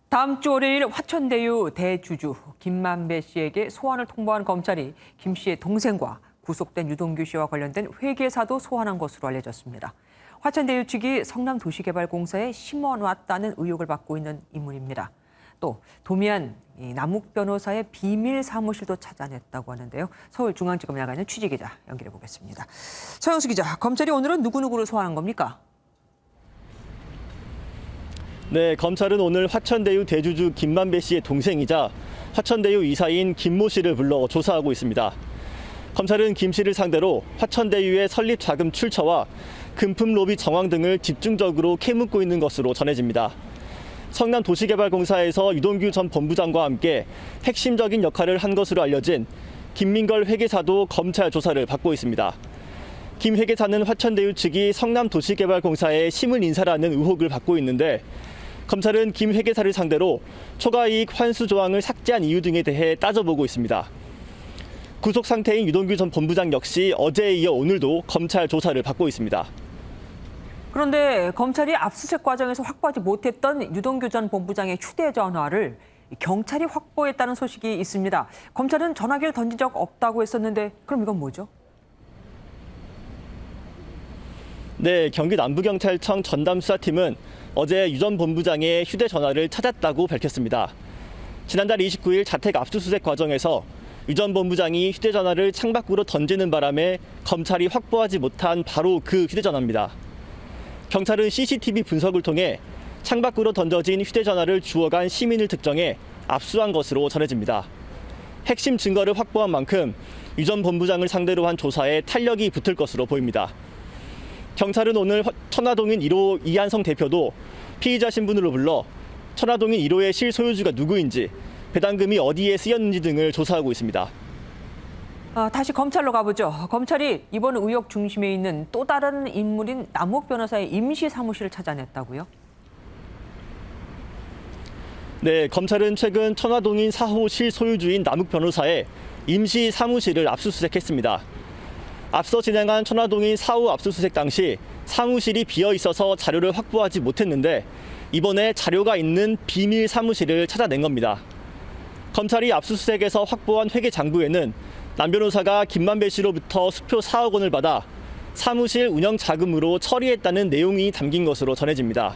다음 주 월요일 화천대유 대주주 김만배 씨에게 소환을 통보한 검찰이 김 씨의 동생과 구속된 유동규 씨와 관련된 회계사도 소환한 것으로 알려졌습니다. 화천대유 측이 성남도시개발공사에 심어놨다는 의혹을 받고 있는 인물입니다. 또 도미안 남욱 변호사의 비밀 사무실도 찾아냈다고 하는데요. 서울중앙지검 나가 있는 취재기자 연결해 보겠습니다. 서영수 기자, 검찰이 오늘은 누구누구를 소환한 겁니까? 네, 검찰은 오늘 화천대유 대주주 김만배 씨의 동생이자 화천대유 이사인 김모 씨를 불러 조사하고 있습니다. 검찰은 김 씨를 상대로 화천대유의 설립 자금 출처와 금품 로비 정황 등을 집중적으로 캐묻고 있는 것으로 전해집니다. 성남도시개발공사에서 유동규 전 본부장과 함께 핵심적인 역할을 한 것으로 알려진 김민걸 회계사도 검찰 조사를 받고 있습니다. 김 회계사는 화천대유 측이 성남도시개발공사의 심은 인사라는 의혹을 받고 있는데 검찰은 김 회계사를 상대로 초과이익 환수 조항을 삭제한 이유 등에 대해 따져보고 있습니다. 구속 상태인 유동규 전 본부장 역시 어제에 이어 오늘도 검찰 조사를 받고 있습니다. 그런데 검찰이 압수수색 과정에서 확보하지 못했던 유동규 전 본부장의 휴대전화를 경찰이 확보했다는 소식이 있습니다. 검찰은 전화기를 던진 적 없다고 했었는데 그럼 이건 뭐죠? 네, 경기 남부경찰청 전담수사팀은 어제 유 전 본부장의 휴대전화를 찾았다고 밝혔습니다. 지난달 29일 자택 압수수색 과정에서 유 전 본부장이 휴대전화를 창밖으로 던지는 바람에 검찰이 확보하지 못한 바로 그 휴대전화입니다. 경찰은 CCTV 분석을 통해 창밖으로 던져진 휴대전화를 주워간 시민을 특정해 압수한 것으로 전해집니다. 핵심 증거를 확보한 만큼 유 전 본부장을 상대로 한 조사에 탄력이 붙을 것으로 보입니다. 경찰은 오늘 천화동인 1호 이한성 대표도 피의자 신분으로 불러 천화동인 1호의 실소유주가 누구인지, 배당금이 어디에 쓰였는지 등을 조사하고 있습니다. 다시 검찰로 가보죠. 검찰이 이번 의혹 중심에 있는 또 다른 인물인 남욱 변호사의 임시 사무실을 찾아냈다고요? 네, 검찰은 최근 천화동인 4호 실소유주인 남욱 변호사의 임시 사무실을 압수수색했습니다. 앞서 진행한 천화동인 4호 압수수색 당시 사무실이 비어 있어서 자료를 확보하지 못했는데 이번에 자료가 있는 비밀 사무실을 찾아낸 겁니다. 검찰이 압수수색에서 확보한 회계 장부에는 남 변호사가 김만배 씨로부터 수표 4억 원을 받아 사무실 운영 자금으로 처리했다는 내용이 담긴 것으로 전해집니다.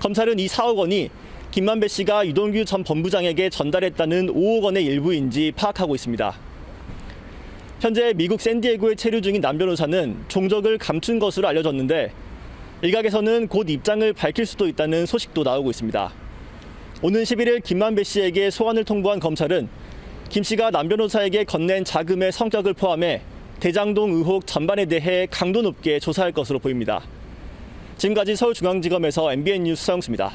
검찰은 이 4억 원이 김만배 씨가 유동규 전 본부장에게 전달했다는 5억 원의 일부인지 파악하고 있습니다. 현재 미국 샌디에고에 체류 중인 남 변호사는 종적을 감춘 것으로 알려졌는데 일각에서는 곧 입장을 밝힐 수도 있다는 소식도 나오고 있습니다. 오는 11일 김만배 씨에게 소환을 통보한 검찰은 김 씨가 남 변호사에게 건넨 자금의 성격을 포함해 대장동 의혹 전반에 대해 강도 높게 조사할 것으로 보입니다. 지금까지 서울중앙지검에서 MBN 뉴스 서영수입니다.